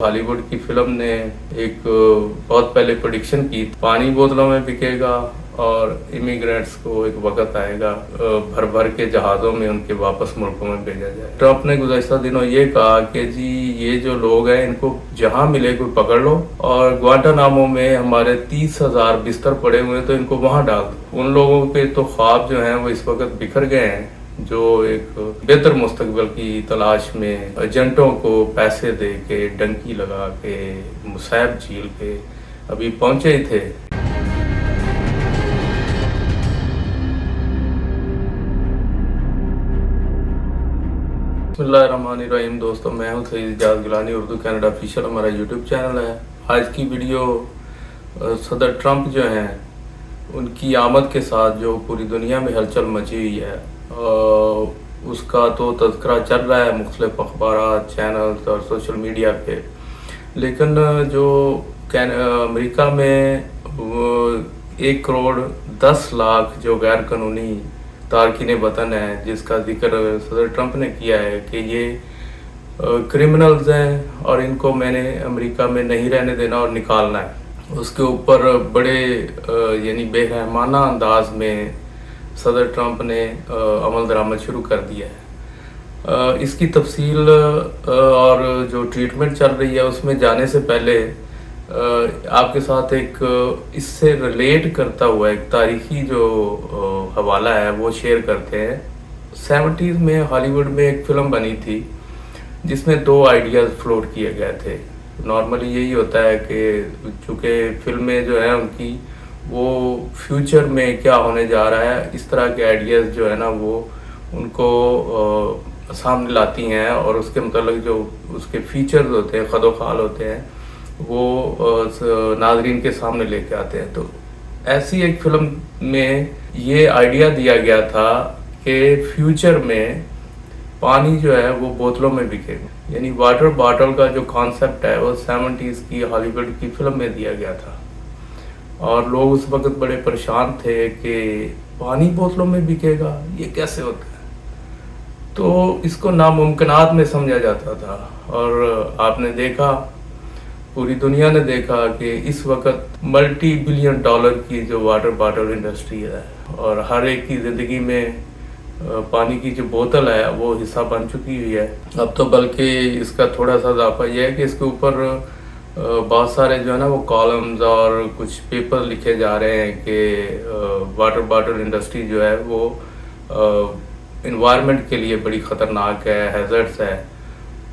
Hollywood की film ने एक बहुत पहले प्रेडिक्शन की पानी बोतलों में बिकेगा और इमिग्रेंट्स को एक वक्त आएगा भर भर के जहाज़ों में उनके वापस मुल्कों में भेजा जाए। ट्रंप ने गुज़श्ता दिनों ये कहा कि जी ये जो लोग हैं इनको जहां मिले कोई पकड़ लो और ग्वांटानामो में हमारे 30,000 बिस्तर पड़े हुए हैं तो इनको वहां डाल दो। उन लोगों के तो ख्वाब जो हैं वो इस वक्त बिखर गए हैं जो एक बेहतर मुस्तकबिल की तलाश में एजेंटों को पैसे दे के डंकी लगा के मुसैब झील के अभी पहुंचे ही थे। बिस्मिल्लाहिर्रहमानिर्रहीम। दोस्तों मैं हूं सईद इजाज़ गिलानी, उर्दू कनाडा ऑफिशियल हमारा यूट्यूब चैनल है। आज की वीडियो सदर ट्रंप जो हैं उनकी आमद के साथ जो पूरी दुनिया में हलचल मची हुई है उसका तो तज़किरा चल रहा है मुख्तलिफ अखबार चैनल्स और सोशल मीडिया पे, लेकिन जो अमेरिका में 1 करोड़ 10 लाख जो गैर कानूनी तारकीन वतन है जिसका जिक्र सदर ट्रंप ने किया है कि ये क्रिमिनल्स हैं और इनको मैंने अमेरिका में नहीं रहने देना और निकालना है, उसके ऊपर बड़े यानी बेरहमाना अंदाज में सदर ट्रंप ने अमल दरामद शुरू कर दिया है। इसकी तफसील और जो ट्रीटमेंट चल रही है उसमें जाने से पहले आपके साथ एक इससे रिलेट करता हुआ एक तारीखी जो हवाला है वो शेयर करते हैं। 70s में हॉलीवुड में एक फ़िल्म बनी थी जिसमें 2 आइडियाज़ फ्लोट किए गए थे। नॉर्मली यही होता है कि चूँकि फिल्में जो है उनकी वो फ्यूचर में क्या होने जा रहा है इस तरह के आइडियाज़ जो है ना वो उनको सामने लाती हैं और उसके मतलब जो उसके फीचर्स होते हैं खदोखाल होते हैं वो नाजरीन के सामने लेके आते हैं। तो ऐसी एक फिल्म में ये आइडिया दिया गया था कि फ्यूचर में पानी जो है वो बोतलों में बिकेगा, यानी वाटर बॉटल का जो कॉन्सेप्ट है वो 70s की हॉलीवुड की फिल्म में दिया गया था और लोग उस वक्त बड़े परेशान थे कि पानी बोतलों में बिकेगा, ये कैसे होता है। तो इसको नामुमकिनात में समझा जाता था और आपने देखा, पूरी दुनिया ने देखा कि इस वक्त मल्टी बिलियन डॉलर की जो वाटर बॉटल इंडस्ट्री है और हर एक की ज़िंदगी में पानी की जो बोतल है वो हिस्सा बन चुकी हुई है। अब तो बल्कि इसका थोड़ा सा इजाफा यह है कि इसके ऊपर बहुत सारे जो है ना वो कॉलम्स और कुछ पेपर लिखे जा रहे हैं कि वाटर बॉटल इंडस्ट्री जो है वो इन्वायरमेंट के लिए बड़ी ख़तरनाक है, हैज़र्ड्स है,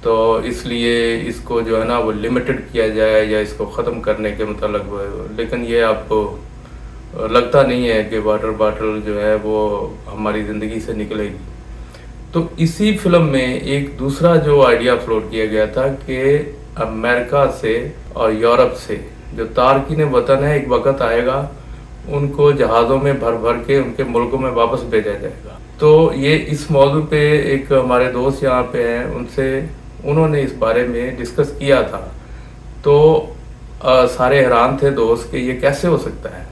तो इसलिए इसको जो है ना वो लिमिटेड किया जाए या इसको ख़त्म करने के मतलब। लेकिन ये आपको लगता नहीं है कि वाटर बॉटल जो है वो हमारी ज़िंदगी से निकलेगी। तो इसी फिल्म में एक दूसरा जो आइडिया फ्लोट किया गया था कि अमेरिका से और यूरोप से जो तारकीन वतन है एक वक्त आएगा उनको जहाज़ों में भर भर के उनके मुल्कों में वापस भेजा जाएगा। तो ये इस मौजू पे एक हमारे दोस्त यहाँ पे हैं, उनसे उन्होंने इस बारे में डिस्कस किया था। तो सारे हैरान थे दोस्त कि ये कैसे हो सकता है,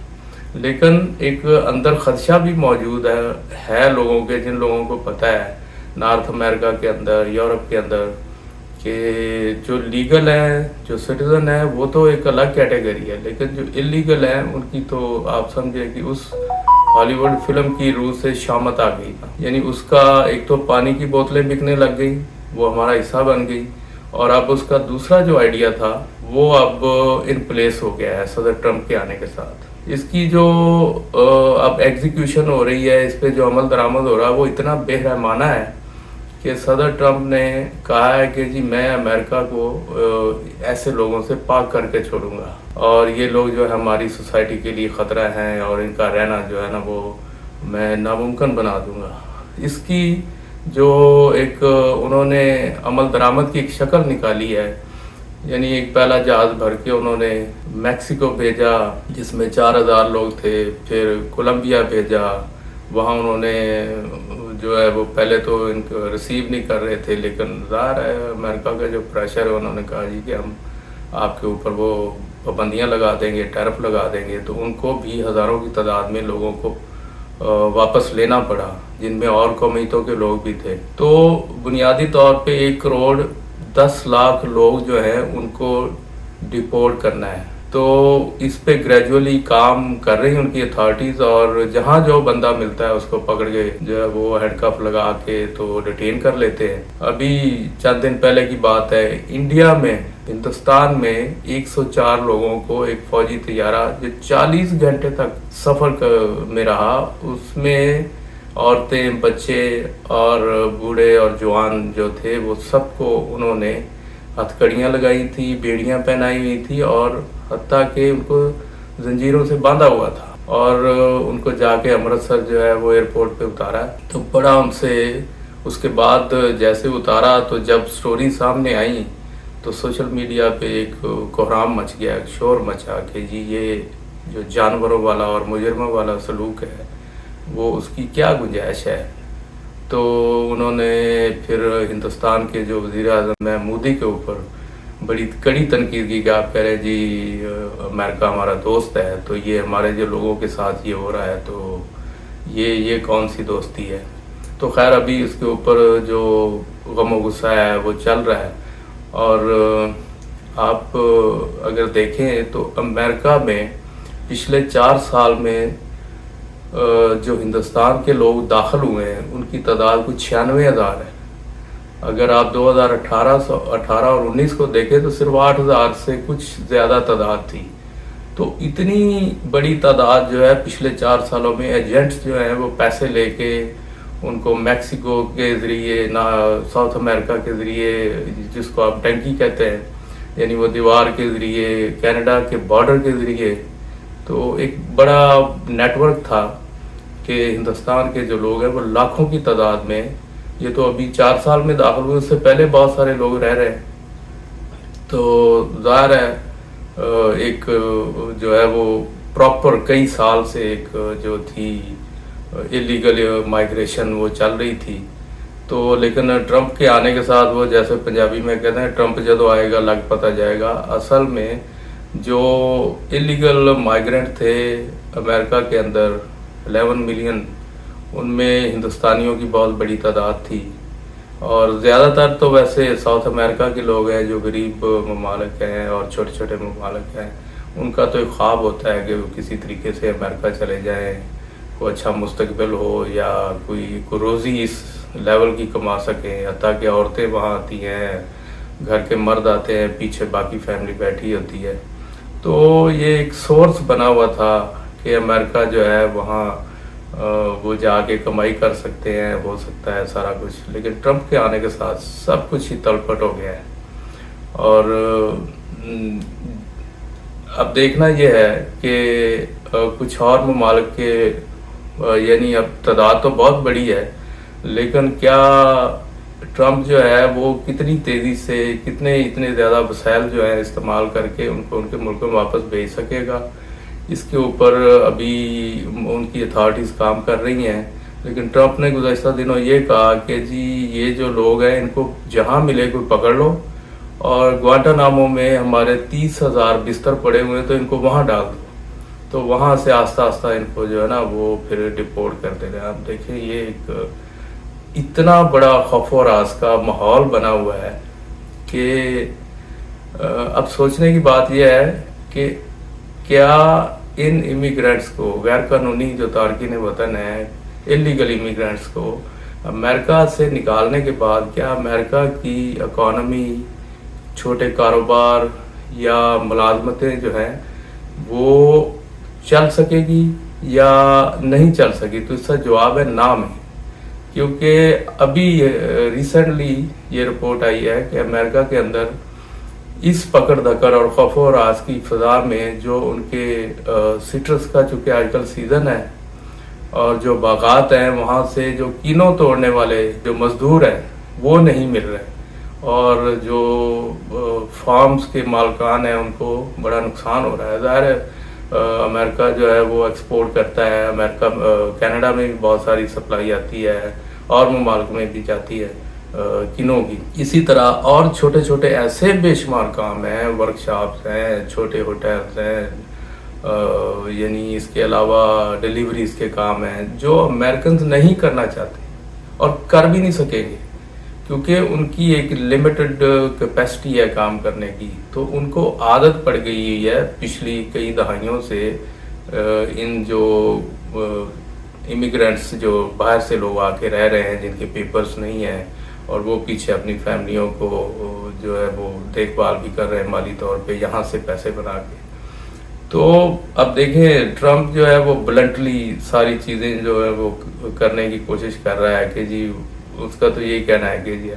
लेकिन एक अंदर खदशा भी मौजूद है लोगों के, जिन लोगों को पता है नॉर्थ अमेरिका के अंदर, यूरोप के अंदर कि जो लीगल हैं, जो सिटीज़न है वो तो एक अलग कैटेगरी है, लेकिन जो इलीगल हैं उनकी तो आप समझे कि उस हॉलीवुड फिल्म की रूह से शामत आ गई। यानी उसका एक तो पानी की बोतलें बिकने लग गई, वो हमारा हिस्सा बन गई, और अब उसका दूसरा जो आइडिया था वो अब इन प्लेस हो गया है सदर ट्रंप के आने के साथ। इसकी जो अब एग्जीक्यूशन हो रही है, इस पर जो अमल दरामद हो रहा है वो इतना बेरहमाना है कि सदर ट्रंप ने कहा है कि जी मैं अमेरिका को ऐसे लोगों से पाक करके छोड़ूंगा और ये लोग जो है हमारी सोसाइटी के लिए ख़तरा हैं और इनका रहना जो है ना वो मैं नामुमकिन बना दूंगा। इसकी जो एक उन्होंने अमल दरामद की एक शक्ल निकाली है, यानी एक पहला जहाज़ भर के उन्होंने मैक्सिको भेजा जिसमें 4000 लोग थे, फिर कोलंबिया भेजा, वहाँ उन्होंने जो है वो पहले तो इनको रिसीव नहीं कर रहे थे, लेकिन ज़ाहिर है अमेरिका का जो प्रेशर है उन्होंने कहा जी कि हम आपके ऊपर वो पाबंदियाँ लगा देंगे, टैरिफ लगा देंगे। तो उनको भी हज़ारों की तादाद में लोगों को वापस लेना पड़ा, जिनमें और कौमियतों के लोग भी थे। तो बुनियादी तौर पे 1 करोड़ 10 लाख लोग जो हैं उनको डिपोर्ट करना है। तो इस पे ग्रेजुअली काम कर रही हैं उनकी अथॉरिटीज़, और जहाँ जो बंदा मिलता है उसको पकड़ के जो है वो हैंडकफ लगा के तो डिटेन कर लेते हैं। अभी चंद दिन पहले की बात है, इंडिया में, हिंदुस्तान में 104 लोगों को एक फौजी तैयारा जो 40 घंटे तक सफ़र में रहा, उसमें औरतें, बच्चे और बूढ़े और जवान जो थे वो सबको उन्होंने हथकड़ियाँ लगाई थी, बेड़ियाँ पहनाई हुई थी, और हत्ता के उनको जंजीरों से बांधा हुआ था, और उनको जाके अमृतसर जो है वो एयरपोर्ट पे उतारा। तो बड़ा उनसे उसके बाद जैसे उतारा तो जब स्टोरी सामने आई तो सोशल मीडिया पे एक कोहराम मच गया, एक शोर मचा कि जी ये जो जानवरों वाला और मुजरिमों वाला सलूक है वो उसकी क्या गुंजाइश है। तो उन्होंने फिर हिंदुस्तान के जो वज़ीर आज़म है मोदी के ऊपर बड़ी कड़ी तनकीद की कि आप कह रहे हैं जी अमेरिका हमारा दोस्त है, तो ये हमारे जो लोगों के साथ ये हो रहा है तो ये कौन सी दोस्ती है। तो खैर अभी इसके ऊपर जो गम गुस्सा है वो चल रहा है। और आप अगर देखें तो अमेरिका में पिछले 4 साल में जो हिंदुस्तान के लोग दाखिल हुए हैं उनकी तादाद कुछ 96,000 है। अगर आप 2018 और 19 को देखें तो सिर्फ 8,000 से कुछ ज़्यादा तादाद थी। तो इतनी बड़ी तादाद जो है पिछले 4 सालों में एजेंट्स जो हैं वो पैसे लेके उनको मैक्सिको के ज़रिए, ना साउथ अमेरिका के ज़रिए, जिसको आप टंकी कहते हैं, यानी वो दीवार के ज़रिए, कनाडा के बॉर्डर के ज़रिए, तो एक बड़ा नेटवर्क था कि हिंदुस्तान के जो लोग हैं वो लाखों की तादाद में, ये तो अभी 4 साल में दाखिल हुए, उससे पहले बहुत सारे लोग रह रहे हैं। तो ज़ाहिर है एक जो है वो प्रॉपर कई साल से एक जो थी इलीगल माइग्रेशन वो चल रही थी। तो लेकिन ट्रंप के आने के साथ वो, जैसे पंजाबी में कहते हैं, ट्रंप जदों आएगा लग पता जाएगा। असल में जो इलीगल माइग्रेंट थे अमेरिका के अंदर 11 मिलियन, उनमें हिंदुस्तानियों की बहुत बड़ी तादाद थी, और ज़्यादातर तो वैसे साउथ अमेरिका के लोग हैं जो गरीब ममालिक हैं और छोटे छोटे ममालिक हैं। उनका तो एक ख्वाब होता है कि वो किसी तरीके से अमेरिका चले जाएं, कोई अच्छा मुस्तकबिल हो या कोई रोज़ी इस लेवल की कमा सकें। हत्ता कि औरतें वहाँ आती हैं, घर के मर्द आते हैं, पीछे बाकी फैमिली बैठी होती है। तो ये एक सोर्स बना हुआ था कि अमेरिका जो है वहाँ वो जाके कमाई कर सकते हैं, हो सकता है सारा कुछ। लेकिन ट्रंप के आने के साथ सब कुछ ही तलपट हो गया है। और अब देखना यह है कि कुछ और ममालिक के, यानी अब तादाद तो बहुत बड़ी है, लेकिन क्या ट्रंप जो है वो कितनी तेज़ी से इतने ज़्यादा वसाइल जो है इस्तेमाल करके उनको उनके मुल्क में वापस भेज सकेगा, इसके ऊपर अभी उनकी अथॉरिटीज़ काम कर रही हैं। लेकिन ट्रंप ने गुज़श्ता दिनों ये कहा कि जी ये जो लोग हैं इनको जहाँ मिले कोई पकड़ लो, और ग्वांटानामो में हमारे 30,000 बिस्तर पड़े हुए हैं तो इनको वहाँ डाल दो। तो वहाँ से आस्ता आस्ता इनको जो है ना वो फिर डिपोर्ट कर दे रहे हैं। आप देखिए ये एक इतना बड़ा खौफ और राज का माहौल बना हुआ है कि अब सोचने की बात यह है कि क्या इन इमिग्रेंट्स को, गैर कानूनी जो तारकीन वतन है, इलीगल इमिग्रेंट्स को अमेरिका से निकालने के बाद क्या अमेरिका की इकॉनमी, छोटे कारोबार या मुलाजमतें जो हैं वो चल सकेगी या नहीं चल सकी? तो इसका जवाब है ना में। क्योंकि अभी रिसेंटली ये रिपोर्ट आई है कि अमेरिका के अंदर इस पकड़ धकड़ और खौफ और राज की फ़ज़ा में जो उनके सिट्रस का चूँकि आजकल सीज़न है, और जो बागात हैं वहाँ से जो कीनों तोड़ने वाले जो मज़दूर हैं वो नहीं मिल रहे, और जो फार्म्स के मालकान हैं उनको बड़ा नुकसान हो रहा है। ज़ाहिर है अमेरिका जो है वो एक्सपोर्ट करता है, अमेरिका कनाडा में भी बहुत सारी सप्लाई आती है और ममालिक में भी जाती है किनों की। इसी तरह और छोटे छोटे ऐसे बेशुमार काम हैं, वर्कशॉप्स हैं, छोटे होटल्स हैं, यानी इसके अलावा डिलीवरीज के काम हैं जो अमेरिकन नहीं करना चाहते और कर भी नहीं सकेंगे। کیونکہ ان کی ایک لمیٹڈ کیپیسٹی ہے کام کرنے کی، تو ان کو عادت پڑ گئی ہے پچھلی کئی دہائیوں سے ان جو امیگرینٹس جو باہر سے لوگ آ کے رہ رہے ہیں جن کے پیپرز نہیں ہیں اور وہ پیچھے اپنی فیملیوں کو جو ہے وہ دیکھ بھال بھی کر رہے ہیں مالی طور پہ یہاں سے پیسے بنا کے. تو اب دیکھیں ٹرمپ جو ہے وہ بلنٹلی ساری چیزیں جو ہے وہ کرنے کی کوشش کر رہا ہے کہ جی اس کا تو یہی کہنا ہے کہ جی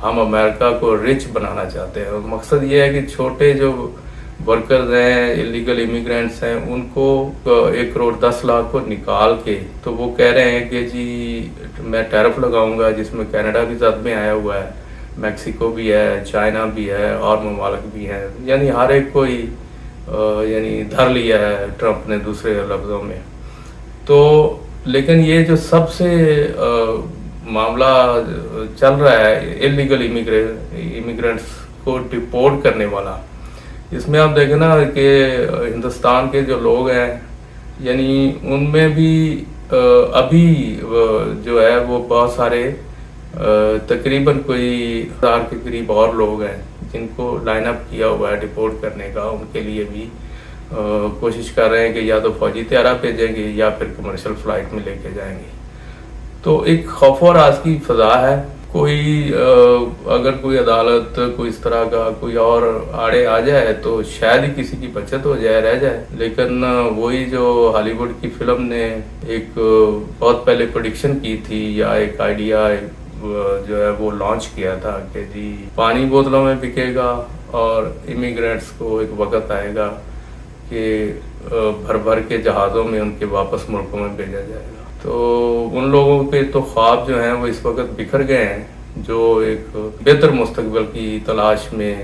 ہم امریکہ کو رچ بنانا چاہتے ہیں، اور مقصد یہ ہے کہ چھوٹے جو ورکرز ہیں اللیگل امیگرینٹس ہیں ان کو 1,10,00,000 کو نکال کے تو وہ کہہ رہے ہیں کہ جی میں ٹیرف لگاؤں گا، جس میں کینیڈا بھی زد میں آیا ہوا ہے، میکسیکو بھی ہے، چائنا بھی ہے اور ممالک بھی ہیں، یعنی ہر ایک کو ہی یعنی دھر لیا ہے ٹرمپ نے دوسرے لفظوں میں. تو لیکن یہ جو سب سے معاملہ چل رہا ہے اللیگل امیگرینٹس کو ڈپورٹ کرنے والا، اس میں آپ دیکھیں نا کہ ہندوستان کے جو لوگ ہیں یعنی ان میں بھی ابھی جو ہے وہ بہت سارے تقریباً کوئی 1000 کے قریب اور لوگ ہیں جن کو لائن اپ کیا ہوا ہے ڈپورٹ کرنے کا. ان کے لیے بھی کوشش کر رہے ہیں کہ یا تو فوجی طیارہ بھیجیں گے یا پھر کمرشل فلائٹ میں لے کے جائیں گے. تو ایک خوف و راز کی فضا ہے. کوئی اگر کوئی عدالت کوئی اس طرح کا کوئی اور آڑے آ جائے تو شاید ہی کسی کی بچت ہو جائے رہ جائے، لیکن وہی جو ہالی ووڈ کی فلم نے ایک بہت پہلے پریڈکشن کی تھی یا ایک آئیڈیا جو ہے وہ لانچ کیا تھا کہ جی پانی بوتلوں میں بکے گا اور امیگرینٹس کو ایک وقت آئے گا کہ بھر بھر کے جہازوں میں ان کے واپس ملکوں میں بھیجا جائے گا. تو ان لوگوں کے تو خواب جو ہیں وہ اس وقت بکھر گئے ہیں جو ایک بہتر مستقبل کی تلاش میں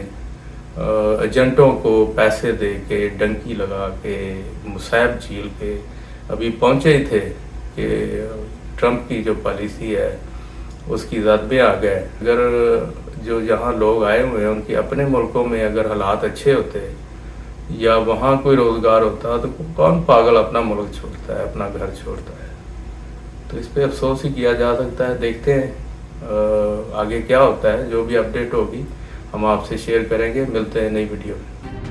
ایجنٹوں کو پیسے دے کے ڈنکی لگا کے مصائب جھیل کے ابھی پہنچے ہی تھے کہ ٹرمپ کی جو پالیسی ہے اس کی زد میں آ گئے. اگر جو یہاں لوگ آئے ہوئے ہیں ان کے اپنے ملکوں میں اگر حالات اچھے ہوتے یا وہاں کوئی روزگار ہوتا تو کون پاگل اپنا ملک چھوڑتا ہے، اپنا گھر چھوڑتا ہے. تو اس پہ افسوس ہی کیا جا سکتا ہے. دیکھتے ہیں آگے کیا ہوتا ہے. جو بھی اپڈیٹ ہوگی ہم آپ سے شیئر کریں گے. ملتے ہیں نئی ویڈیو میں.